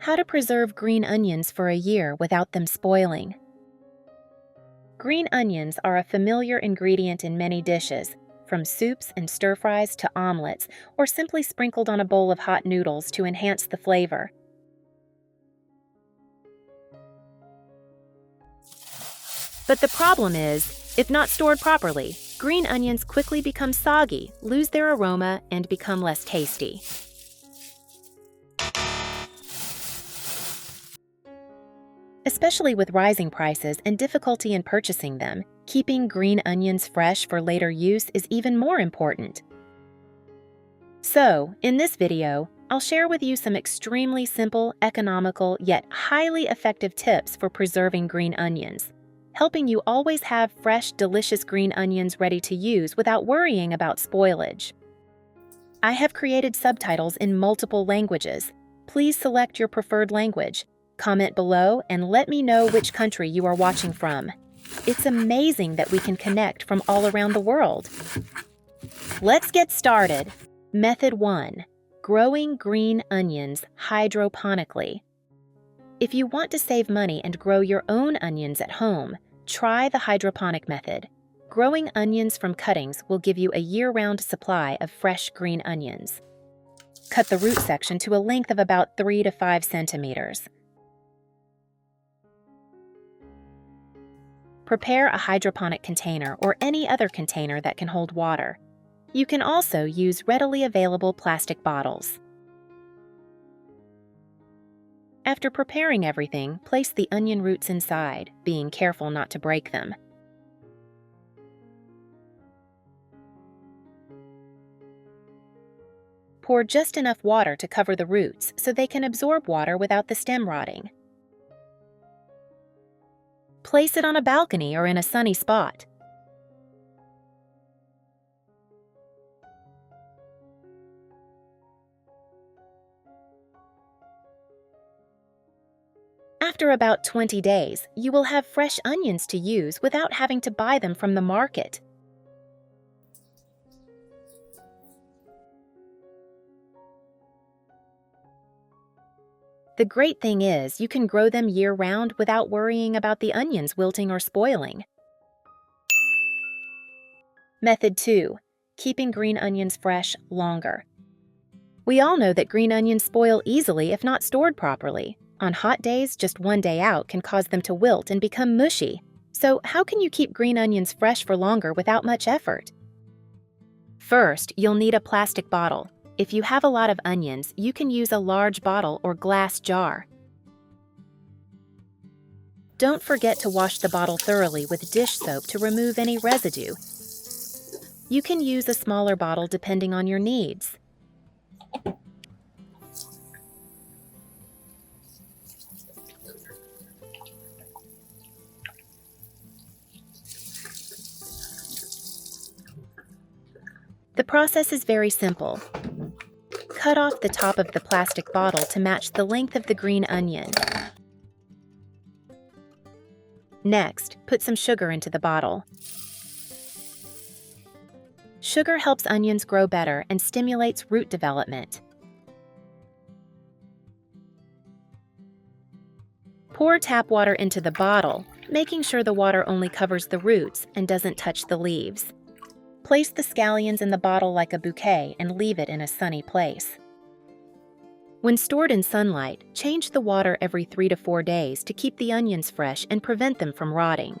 How to preserve green onions for a year without them spoiling. Green onions are a familiar ingredient in many dishes, from soups and stir-fries to omelets, or simply sprinkled on a bowl of hot noodles to enhance the flavor. But the problem is, if not stored properly, green onions quickly become soggy, lose their aroma, and become less tasty. Especially with rising prices and difficulty in purchasing them, keeping green onions fresh for later use is even more important. So, in this video, I'll share with you some extremely simple, economical, yet highly effective tips for preserving green onions, helping you always have fresh, delicious green onions ready to use without worrying about spoilage. I have created subtitles in multiple languages. Please select your preferred language. Comment below and let me know which country you are watching from. It's amazing that we can connect from all around the world. Let's get started. Method 1. Growing green onions hydroponically. If you want to save money and grow your own onions at home, try the hydroponic method. Growing onions from cuttings will give you a year-round supply of fresh green onions. Cut the root section to a length of about 3 to 5 centimeters. Prepare a hydroponic container or any other container that can hold water. You can also use readily available plastic bottles. After preparing everything, place the onion roots inside, being careful not to break them. Pour just enough water to cover the roots so they can absorb water without the stem rotting. Place it on a balcony or in a sunny spot. After about 20 days, you will have fresh onions to use without having to buy them from the market. The great thing is you can grow them year-round without worrying about the onions wilting or spoiling. Method 2. Keeping green onions fresh longer. We all know that green onions spoil easily if not stored properly. On hot days, just one day out can cause them to wilt and become mushy. So how can you keep green onions fresh for longer without much effort? First, you'll need a plastic bottle. If you have a lot of onions, you can use a large bottle or glass jar. Don't forget to wash the bottle thoroughly with dish soap to remove any residue. You can use a smaller bottle depending on your needs. The process is very simple. Cut off the top of the plastic bottle to match the length of the green onion. Next, put some sugar into the bottle. Sugar helps onions grow better and stimulates root development. Pour tap water into the bottle, making sure the water only covers the roots and doesn't touch the leaves. Place the scallions in the bottle like a bouquet and leave it in a sunny place. When stored in sunlight, change the water every 3 to 4 days to keep the onions fresh and prevent them from rotting.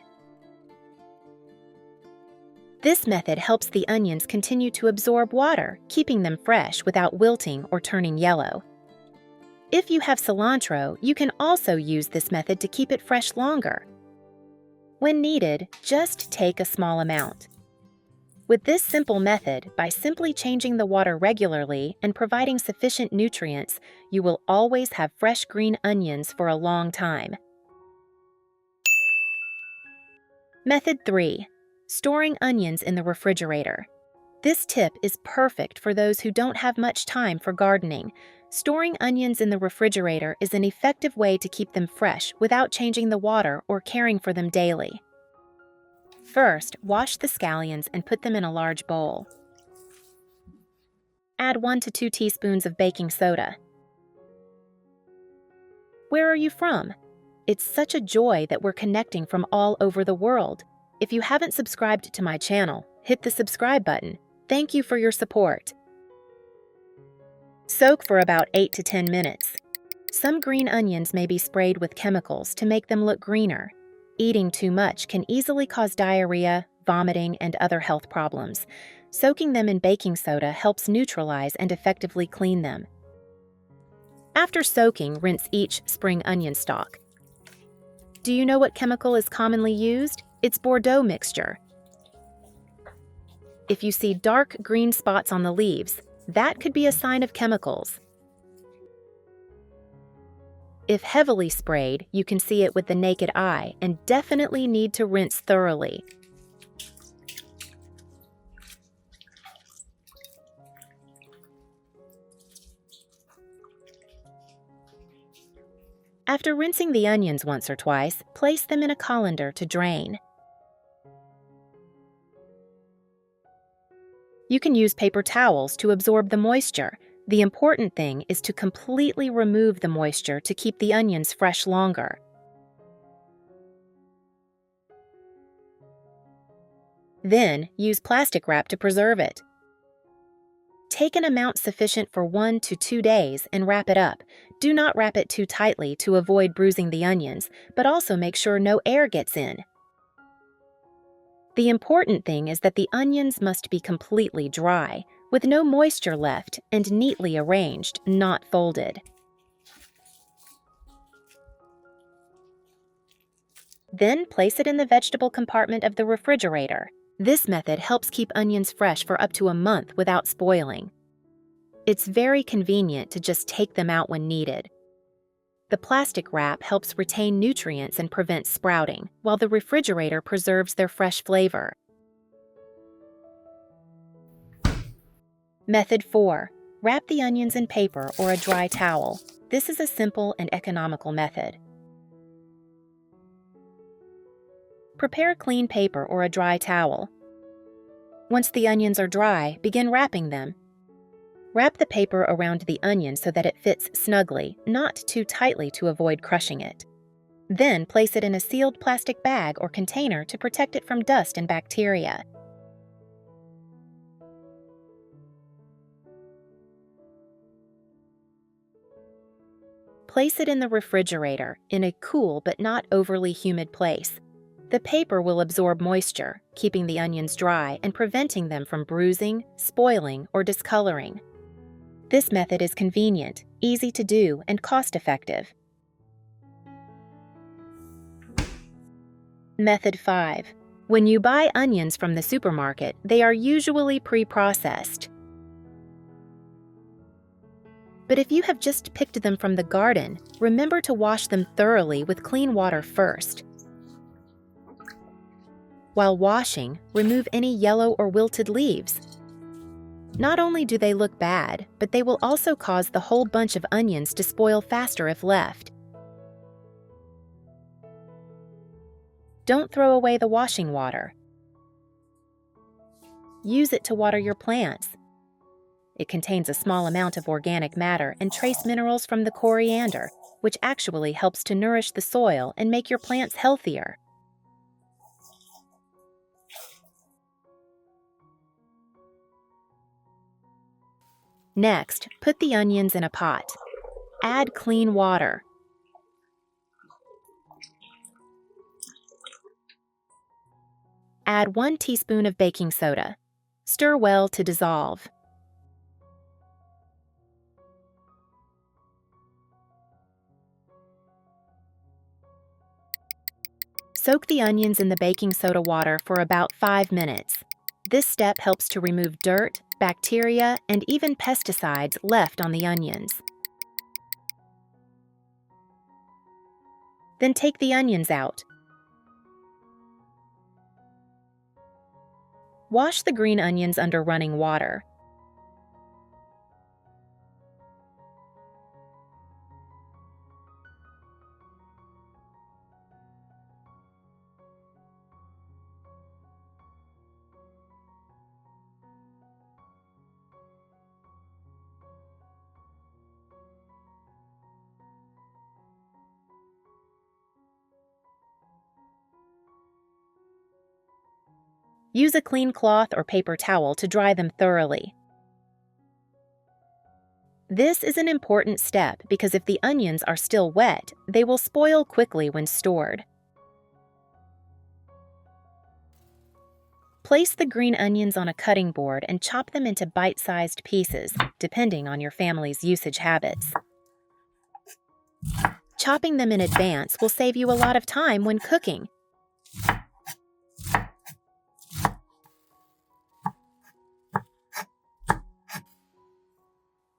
This method helps the onions continue to absorb water, keeping them fresh without wilting or turning yellow. If you have cilantro, you can also use this method to keep it fresh longer. When needed, just take a small amount. With this simple method, by simply changing the water regularly and providing sufficient nutrients, you will always have fresh green onions for a long time. Method 3. Storing onions in the refrigerator. This tip is perfect for those who don't have much time for gardening. Storing onions in the refrigerator is an effective way to keep them fresh without changing the water or caring for them daily. First, wash the scallions and put them in a large bowl. Add 1 to 2 teaspoons of baking soda. Where are you from? It's such a joy that we're connecting from all over the world. If you haven't subscribed to my channel, hit the subscribe button. Thank you for your support. Soak for about 8 to 10 minutes. Some green onions may be sprayed with chemicals to make them look greener. Eating too much can easily cause diarrhea, vomiting, and other health problems. Soaking them in baking soda helps neutralize and effectively clean them. After soaking, rinse each spring onion stalk. Do you know what chemical is commonly used? It's Bordeaux mixture. If you see dark green spots on the leaves, that could be a sign of chemicals. If heavily sprayed, you can see it with the naked eye and definitely need to rinse thoroughly. After rinsing the onions once or twice, place them in a colander to drain. You can use paper towels to absorb the moisture. The important thing is to completely remove the moisture to keep the onions fresh longer. Then, use plastic wrap to preserve it. Take an amount sufficient for 1 to 2 days and wrap it up. Do not wrap it too tightly to avoid bruising the onions, but also make sure no air gets in. The important thing is that the onions must be completely dry, with no moisture left and neatly arranged, not folded. Then place it in the vegetable compartment of the refrigerator. This method helps keep onions fresh for up to a month without spoiling. It's very convenient to just take them out when needed. The plastic wrap helps retain nutrients and prevents sprouting, while the refrigerator preserves their fresh flavor. Method 4. Wrap the onions in paper or a dry towel. This is a simple and economical method. Prepare clean paper or a dry towel. Once the onions are dry, begin wrapping them. Wrap the paper around the onion so that it fits snugly, not too tightly to avoid crushing it. Then place it in a sealed plastic bag or container to protect it from dust and bacteria. Place it in the refrigerator, in a cool but not overly humid place. The paper will absorb moisture, keeping the onions dry and preventing them from bruising, spoiling, or discoloring. This method is convenient, easy to do, and cost-effective. Method 5. When you buy onions from the supermarket, they are usually pre-processed. But if you have just picked them from the garden, remember to wash them thoroughly with clean water first. While washing, remove any yellow or wilted leaves. Not only do they look bad, but they will also cause the whole bunch of onions to spoil faster if left. Don't throw away the washing water. Use it to water your plants. It contains a small amount of organic matter and trace minerals from the coriander, which actually helps to nourish the soil and make your plants healthier. Next, put the onions in a pot. Add clean water. Add 1 teaspoon of baking soda. Stir well to dissolve. Soak the onions in the baking soda water for about 5 minutes. This step helps to remove dirt, bacteria, and even pesticides left on the onions. Then take the onions out. Wash the green onions under running water. Use a clean cloth or paper towel to dry them thoroughly. This is an important step because if the onions are still wet, they will spoil quickly when stored. Place the green onions on a cutting board and chop them into bite-sized pieces, depending on your family's usage habits. Chopping them in advance will save you a lot of time when cooking.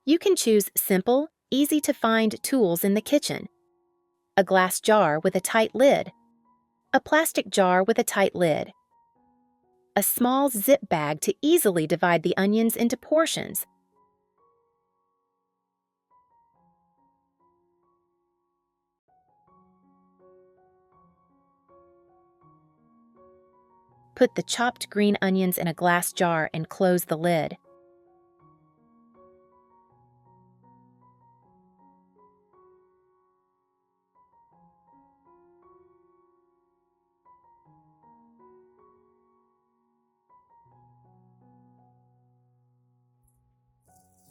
You can choose simple, easy-to-find tools in the kitchen. A glass jar with a tight lid. A plastic jar with a tight lid. A small zip bag to easily divide the onions into portions. Put the chopped green onions in a glass jar and close the lid.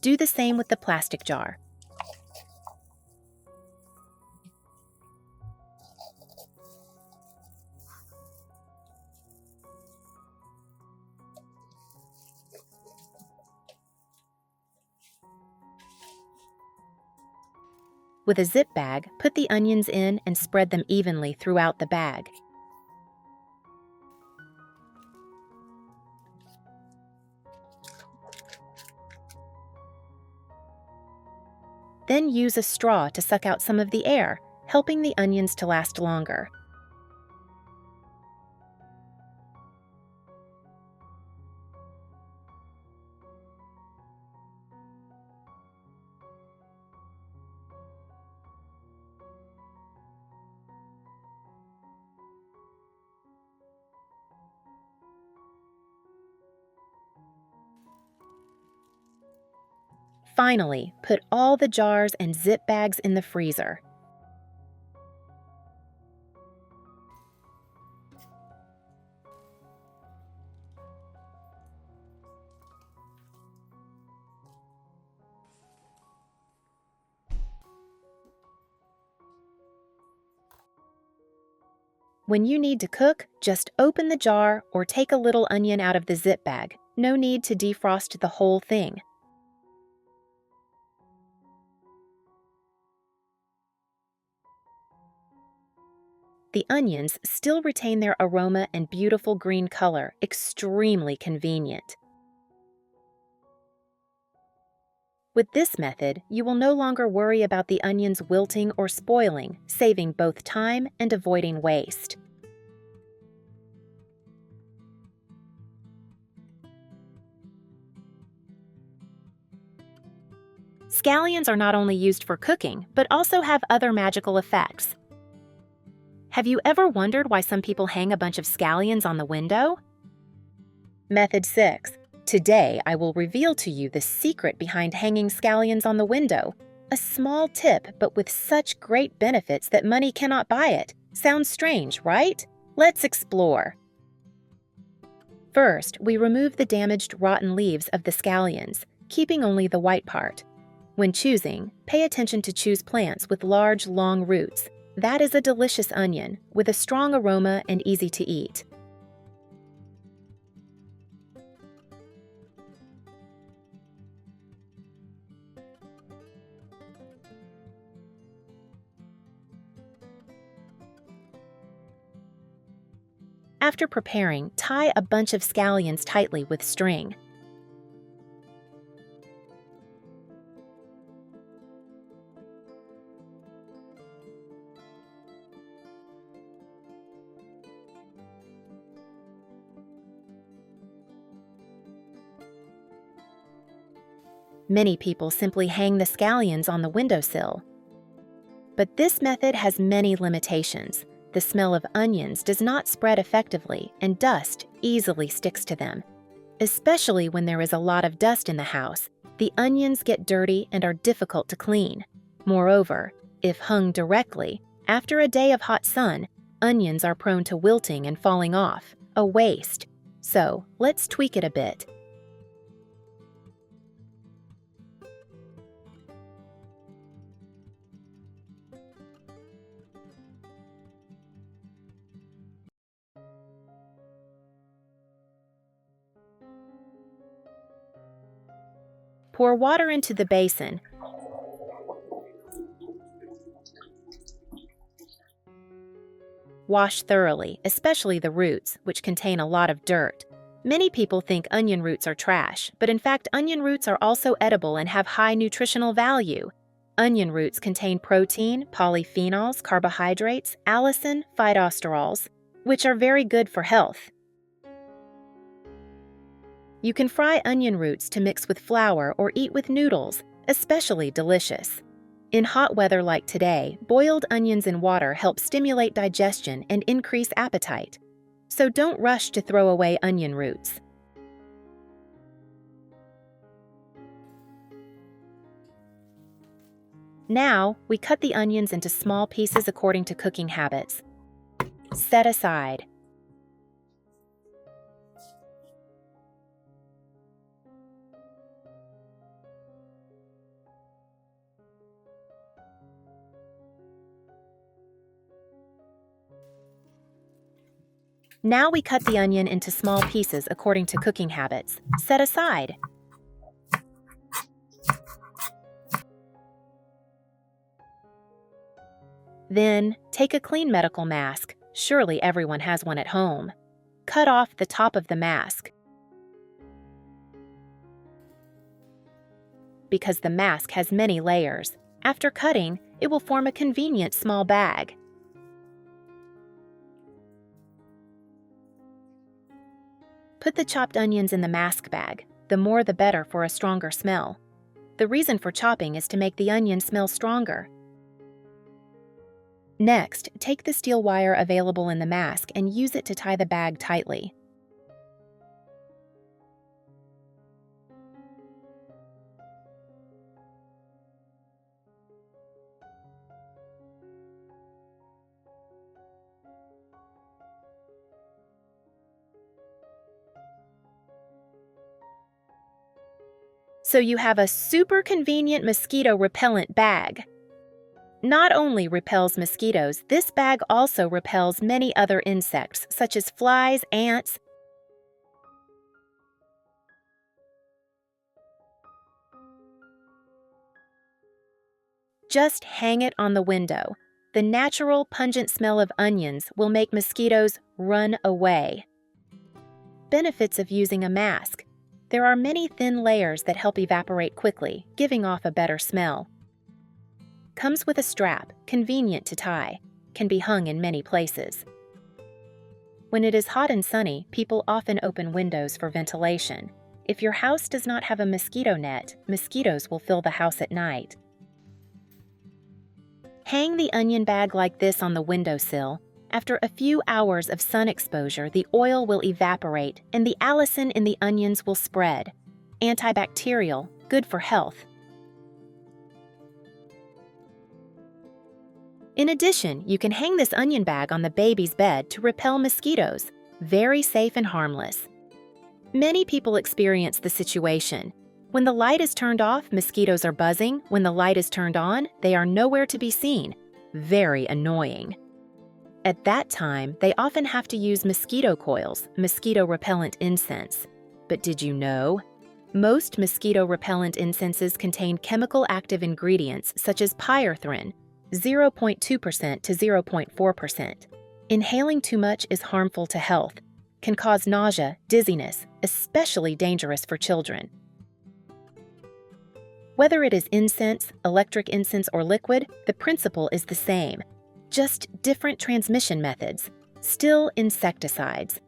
Do the same with the plastic jar. With a zip bag, put the onions in and spread them evenly throughout the bag. Then use a straw to suck out some of the air, helping the onions to last longer. Finally, put all the jars and zip bags in the freezer. When you need to cook, just open the jar or take a little onion out of the zip bag. No need to defrost the whole thing. The onions still retain their aroma and beautiful green color, extremely convenient. With this method, you will no longer worry about the onions wilting or spoiling, saving both time and avoiding waste. Scallions are not only used for cooking, but also have other magical effects. Have you ever wondered why some people hang a bunch of scallions on the window? Method 6. Today, I will reveal to you the secret behind hanging scallions on the window. A small tip, but with such great benefits that money cannot buy it. Sounds strange, right? Let's explore. First, we remove the damaged, rotten leaves of the scallions, keeping only the white part. When choosing, pay attention to choose plants with large, long roots. That is a delicious onion, with a strong aroma and easy to eat. After preparing, tie a bunch of scallions tightly with string. Many people simply hang the scallions on the windowsill. But this method has many limitations. The smell of onions does not spread effectively, and dust easily sticks to them. Especially when there is a lot of dust in the house, the onions get dirty and are difficult to clean. Moreover, if hung directly, after a day of hot sun, onions are prone to wilting and falling off, a waste. So, let's tweak it a bit. Pour water into the basin. Wash thoroughly, especially the roots, which contain a lot of dirt. Many people think onion roots are trash, but in fact onion roots are also edible and have high nutritional value. Onion roots contain protein, polyphenols, carbohydrates, allicin, phytosterols, which are very good for health. You can fry onion roots to mix with flour or eat with noodles, especially delicious. In hot weather like today, boiled onions in water help stimulate digestion and increase appetite. So don't rush to throw away onion roots. Now, we cut the onions into small pieces according to cooking habits. Set aside. Now we cut the onion into small pieces according to cooking habits. Set aside. Then, take a clean medical mask. Surely everyone has one at home. Cut off the top of the mask. Because the mask has many layers, after cutting, it will form a convenient small bag. Put the chopped onions in the mask bag. The more the better for a stronger smell. The reason for chopping is to make the onion smell stronger. Next, take the steel wire available in the mask and use it to tie the bag tightly. So you have a super convenient mosquito repellent bag. Not only repels mosquitoes, this bag also repels many other insects, such as flies, ants. Just hang it on the window. The natural, pungent smell of onions will make mosquitoes run away. Benefits of using a mask. There are many thin layers that help evaporate quickly, giving off a better smell. Comes with a strap, convenient to tie. Can be hung in many places. When it is hot and sunny, people often open windows for ventilation. If your house does not have a mosquito net, mosquitoes will fill the house at night. Hang the onion bag like this on the windowsill. After a few hours of sun exposure, the oil will evaporate and the allicin in the onions will spread. Antibacterial, good for health. In addition, you can hang this onion bag on the baby's bed to repel mosquitoes. Very safe and harmless. Many people experience the situation. When the light is turned off, mosquitoes are buzzing. When the light is turned on, they are nowhere to be seen. Very annoying. At that time, they often have to use mosquito coils, mosquito repellent incense. But did you know? Most mosquito repellent incenses contain chemical active ingredients such as pyrethrin, 0.2% to 0.4%. Inhaling too much is harmful to health, can cause nausea, dizziness, especially dangerous for children. Whether it is incense, electric incense, or liquid, the principle is the same. Just different transmission methods, still insecticides.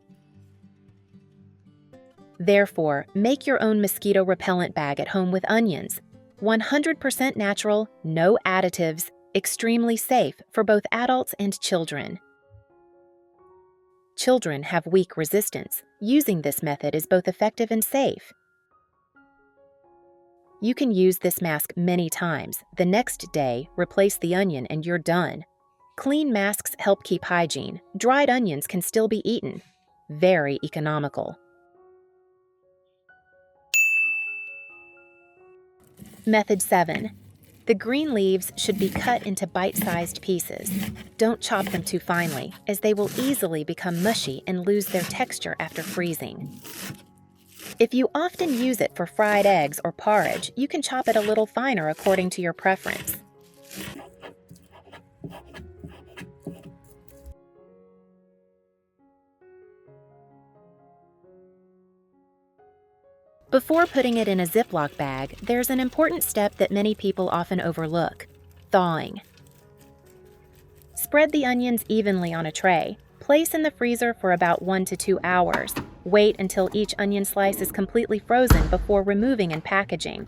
Therefore, make your own mosquito repellent bag at home with onions. 100% natural, no additives, extremely safe for both adults and children. Children have weak resistance. Using this method is both effective and safe. You can use this mask many times. The next day, replace the onion and you're done. Clean masks help keep hygiene. Dried onions can still be eaten. Very economical. Method 7. The green leaves should be cut into bite-sized pieces. Don't chop them too finely, as they will easily become mushy and lose their texture after freezing. If you often use it for fried eggs or porridge, you can chop it a little finer according to your preference. Before putting it in a Ziploc bag, there's an important step that many people often overlook: thawing. Spread the onions evenly on a tray. Place in the freezer for about 1 to 2 hours. Wait until each onion slice is completely frozen before removing and packaging.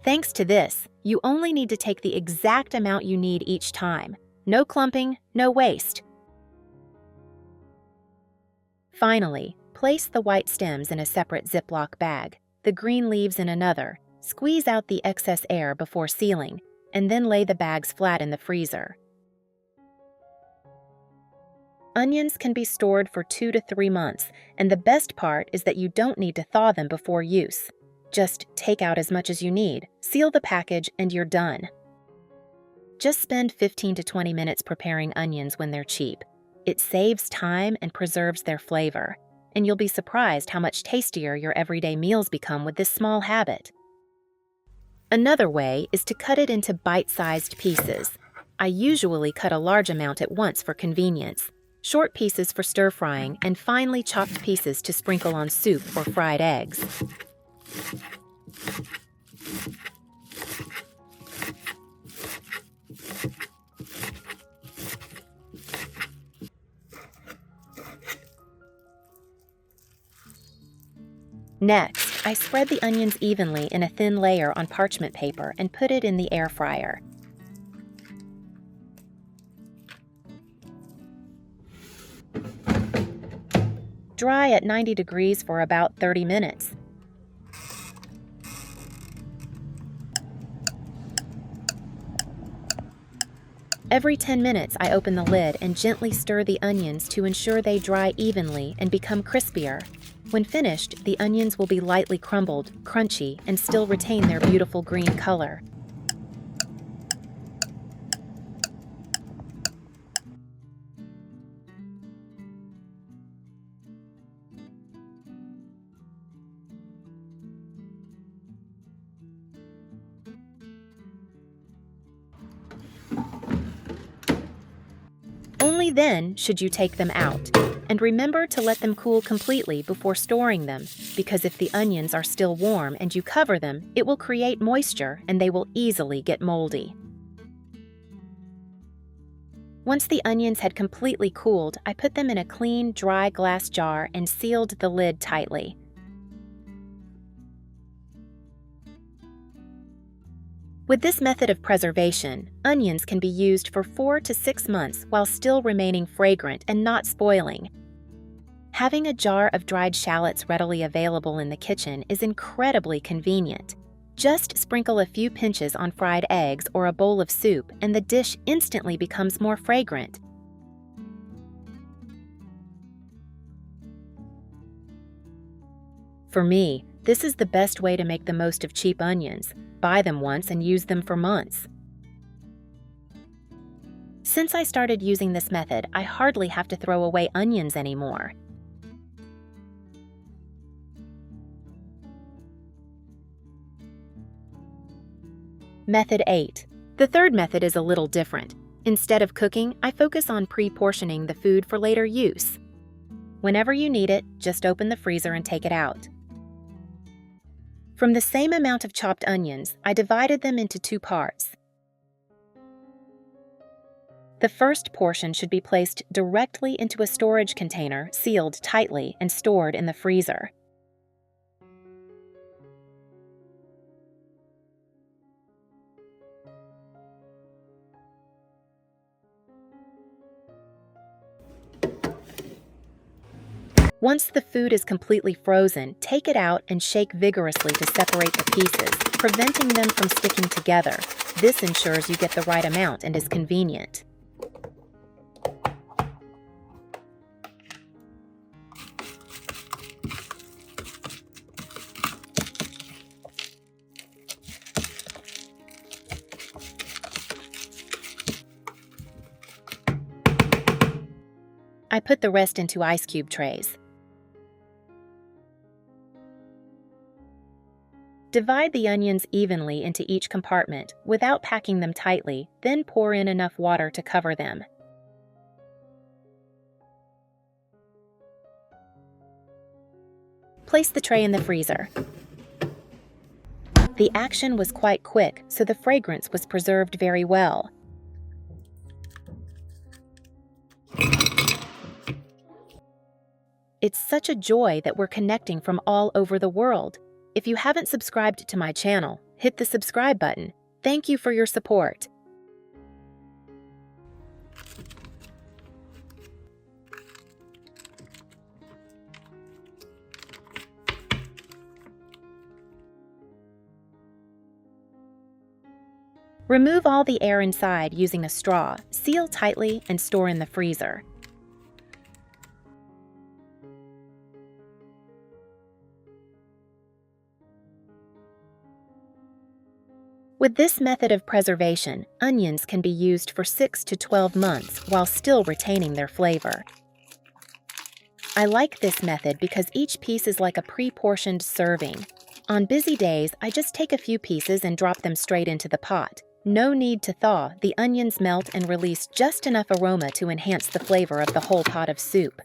Thanks to this, you only need to take the exact amount you need each time. No clumping, no waste. Finally, place the white stems in a separate Ziploc bag, the green leaves in another. Squeeze out the excess air before sealing, and then lay the bags flat in the freezer. Onions can be stored for 2 to 3 months, and the best part is that you don't need to thaw them before use. Just take out as much as you need, seal the package, and you're done. Just spend 15 to 20 minutes preparing onions when they're cheap. It saves time and preserves their flavor, and you'll be surprised how much tastier your everyday meals become with this small habit. Another way is to cut it into bite-sized pieces. I usually cut a large amount at once for convenience. Short pieces for stir-frying, and finely chopped pieces to sprinkle on soup or fried eggs. Next, I spread the onions evenly in a thin layer on parchment paper and put it in the air fryer. Dry at 90 degrees for about 30 minutes. Every 10 minutes, I open the lid and gently stir the onions to ensure they dry evenly and become crispier. When finished, the onions will be lightly crumbled, crunchy, and still retain their beautiful green color. Only then should you take them out. And remember to let them cool completely before storing them, because if the onions are still warm and you cover them, it will create moisture and they will easily get moldy. Once the onions had completely cooled, I put them in a clean, dry glass jar and sealed the lid tightly. With this method of preservation, onions can be used for 4 to 6 months while still remaining fragrant and not spoiling. Having a jar of dried shallots readily available in the kitchen is incredibly convenient. Just sprinkle a few pinches on fried eggs or a bowl of soup, and the dish instantly becomes more fragrant. For me, this is the best way to make the most of cheap onions. Buy them once and use them for months. Since I started using this method, I hardly have to throw away onions anymore. Method 8. The third method is a little different. Instead of cooking, I focus on pre-portioning the food for later use. Whenever you need it, just open the freezer and take it out. From the same amount of chopped onions, I divided them into 2 parts. The first portion should be placed directly into a storage container, sealed tightly, and stored in the freezer. Once the food is completely frozen, take it out and shake vigorously to separate the pieces, preventing them from sticking together. This ensures you get the right amount and is convenient. I put the rest into ice cube trays. Divide the onions evenly into each compartment without packing them tightly, then pour in enough water to cover them. Place the tray in the freezer. The action was quite quick, so the fragrance was preserved very well. It's such a joy that we're connecting from all over the world. If you haven't subscribed to my channel, hit the subscribe button. Thank you for your support. Remove all the air inside using a straw, seal tightly, and store in the freezer. With this method of preservation, onions can be used for 6 to 12 months while still retaining their flavor. I like this method because each piece is like a pre-portioned serving. On busy days, I just take a few pieces and drop them straight into the pot. No need to thaw, the onions melt and release just enough aroma to enhance the flavor of the whole pot of soup.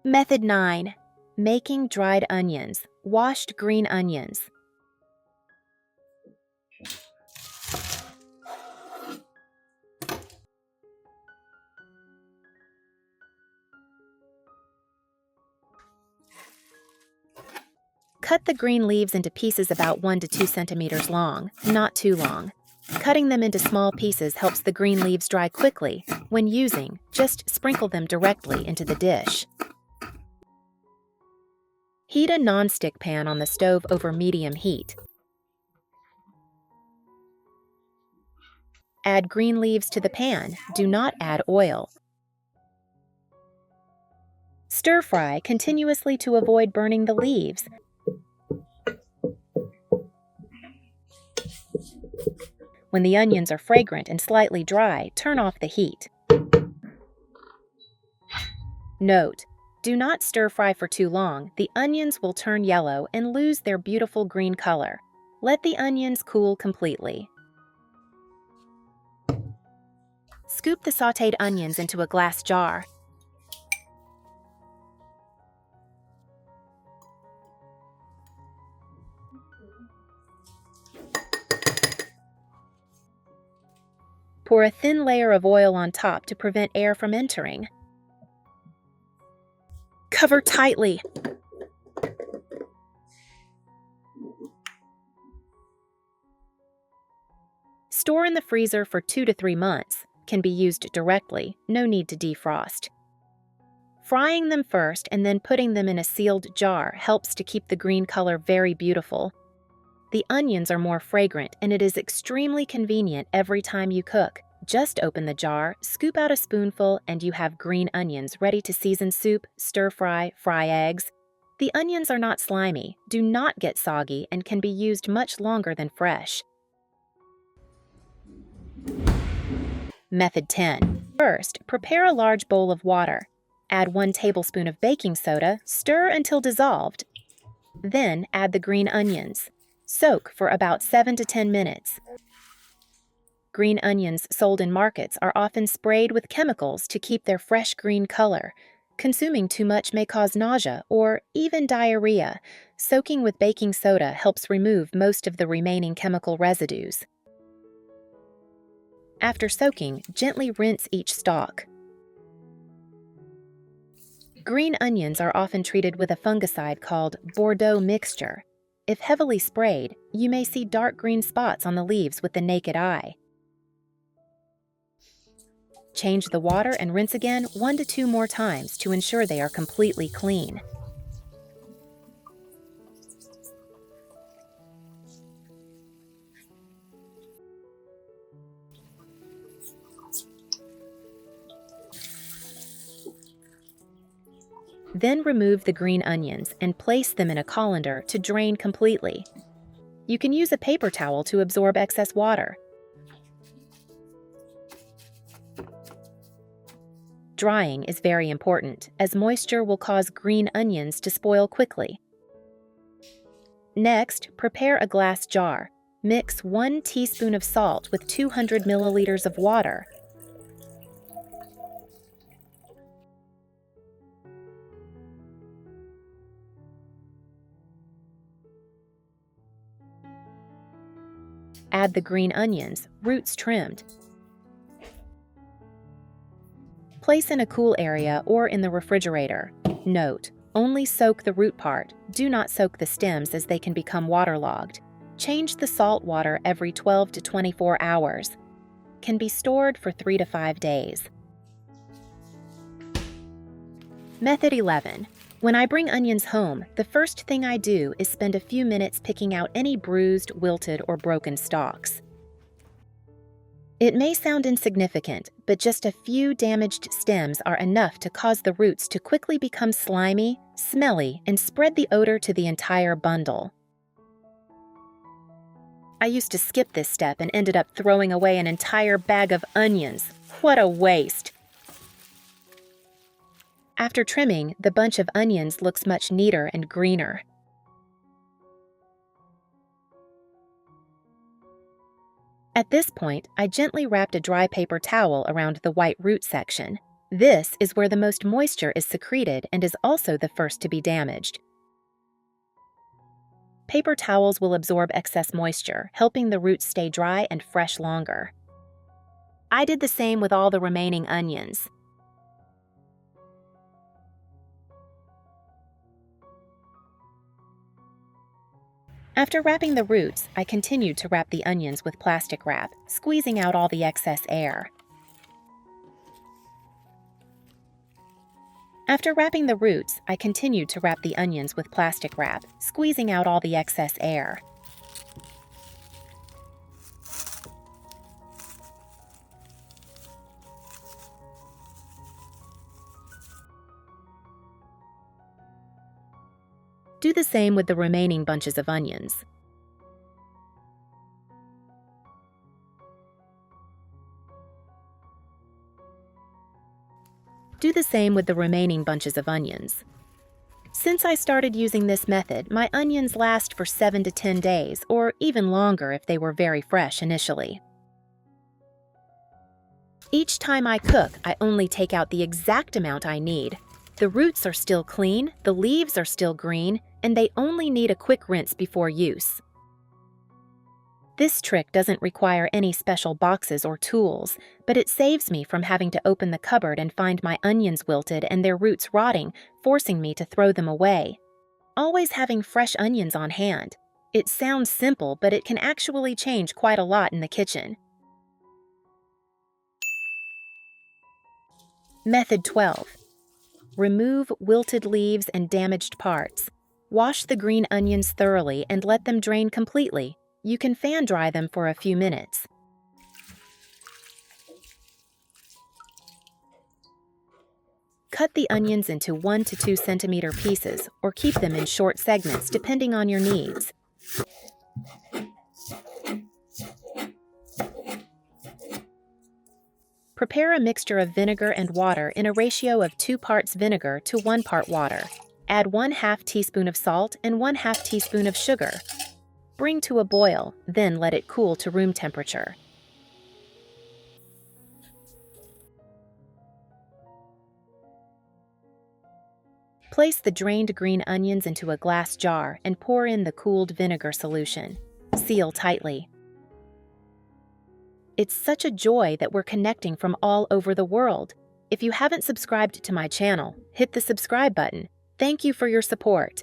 Method 9. Making dried onions. Washed green onions. Cut the green leaves into pieces about 1 to 2 centimeters long, not too long. Cutting them into small pieces helps the green leaves dry quickly. When using, just sprinkle them directly into the dish. Heat a non-stick pan on the stove over medium heat. Add green leaves to the pan. Do not add oil. Stir fry continuously to avoid burning the leaves. When the onions are fragrant and slightly dry, turn off the heat. Note: do not stir fry for too long. The onions will turn yellow and lose their beautiful green color. Let the onions cool completely. Scoop the sautéed onions into a glass jar. Pour a thin layer of oil on top to prevent air from entering. Cover tightly. Store in the freezer for 2 to 3 months. Can be used directly, no need to defrost. Frying them first and then putting them in a sealed jar helps to keep the green color very beautiful. The onions are more fragrant and it is extremely convenient every time you cook. Just open the jar, scoop out a spoonful, and you have green onions ready to season soup, stir fry, fry eggs. The onions are not slimy, do not get soggy, and can be used much longer than fresh. Method 10. First, prepare a large bowl of water. Add 1 tablespoon of baking soda, stir until dissolved. Then add the green onions. Soak for about 7 to 10 minutes. Green onions sold in markets are often sprayed with chemicals to keep their fresh green color. Consuming too much may cause nausea or even diarrhea. Soaking with baking soda helps remove most of the remaining chemical residues. After soaking, gently rinse each stalk. Green onions are often treated with a fungicide called Bordeaux mixture. If heavily sprayed, you may see dark green spots on the leaves with the naked eye. Change the water and rinse again 1 to 2 more times to ensure they are completely clean. Then remove the green onions and place them in a colander to drain completely. You can use a paper towel to absorb excess water. Drying is very important, as moisture will cause green onions to spoil quickly. Next, prepare a glass jar. Mix 1 teaspoon of salt with 200 milliliters of water. Add the green onions, roots trimmed. Place in a cool area or in the refrigerator. Note: only soak the root part. Do not soak the stems as they can become waterlogged. Change the salt water every 12 to 24 hours. Can be stored for 3 to 5 days. Method 11. When I bring onions home, the first thing I do is spend a few minutes picking out any bruised, wilted, or broken stalks. It may sound insignificant, but just a few damaged stems are enough to cause the roots to quickly become slimy, smelly, and spread the odor to the entire bundle. I used to skip this step and ended up throwing away an entire bag of onions. What a waste! After trimming, the bunch of onions looks much neater and greener. At this point, I gently wrapped a dry paper towel around the white root section. This is where the most moisture is secreted and is also the first to be damaged. Paper towels will absorb excess moisture, helping the roots stay dry and fresh longer. I did the same with all the remaining onions. After wrapping the roots, I continued to wrap the onions with plastic wrap, squeezing out all the excess air. After wrapping the roots, I continued to wrap the onions with plastic wrap, squeezing out all the excess air. Do the same with the remaining bunches of onions. Do the same with the remaining bunches of onions. Since I started using this method, my onions last for 7 to 10 days, or even longer if they were very fresh initially. Each time I cook, I only take out the exact amount I need. The roots are still clean, the leaves are still green, and they only need a quick rinse before use. This trick doesn't require any special boxes or tools, but it saves me from having to open the cupboard and find my onions wilted and their roots rotting, forcing me to throw them away. Always having fresh onions on hand. It sounds simple, but it can actually change quite a lot in the kitchen. Method 12. Remove wilted leaves and damaged parts. Wash the green onions thoroughly and let them drain completely. You can fan dry them for a few minutes. Cut the onions into 1 to 2 centimeter pieces or keep them in short segments depending on your needs. Prepare a mixture of vinegar and water in a ratio of 2 parts vinegar to 1 part water. Add 1/2 teaspoon of salt and 1/2 teaspoon of sugar. Bring to a boil, then let it cool to room temperature. Place the drained green onions into a glass jar and pour in the cooled vinegar solution. Seal tightly. It's such a joy that we're connecting from all over the world. If you haven't subscribed to my channel, hit the subscribe button. Thank you for your support.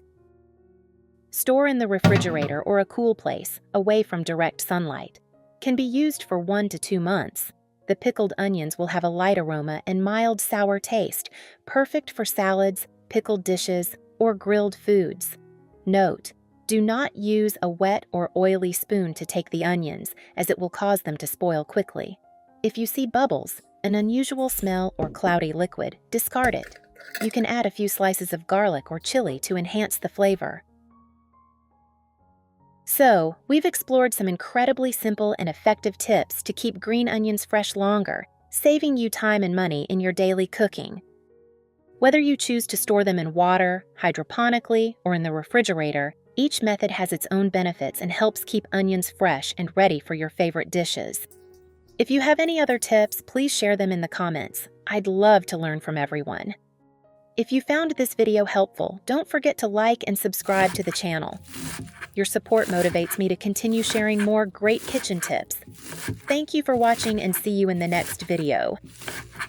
Store in the refrigerator or a cool place, away from direct sunlight. Can be used for 1 to 2 months. The pickled onions will have a light aroma and mild sour taste, perfect for salads, pickled dishes, or grilled foods. Note: do not use a wet or oily spoon to take the onions, as it will cause them to spoil quickly. If you see bubbles, an unusual smell, or cloudy liquid, discard it. You can add a few slices of garlic or chili to enhance the flavor. So, we've explored some incredibly simple and effective tips to keep green onions fresh longer. saving you time and money in your daily cooking. Whether you choose to store them in water, hydroponically, or in the refrigerator, each method has its own benefits and helps keep onions fresh and ready for your favorite dishes. If you have any other tips, please share them in the comments. I'd love to learn from everyone. If you found this video helpful, don't forget to like and subscribe to the channel. Your support motivates me to continue sharing more great kitchen tips. Thank you for watching and see you in the next video.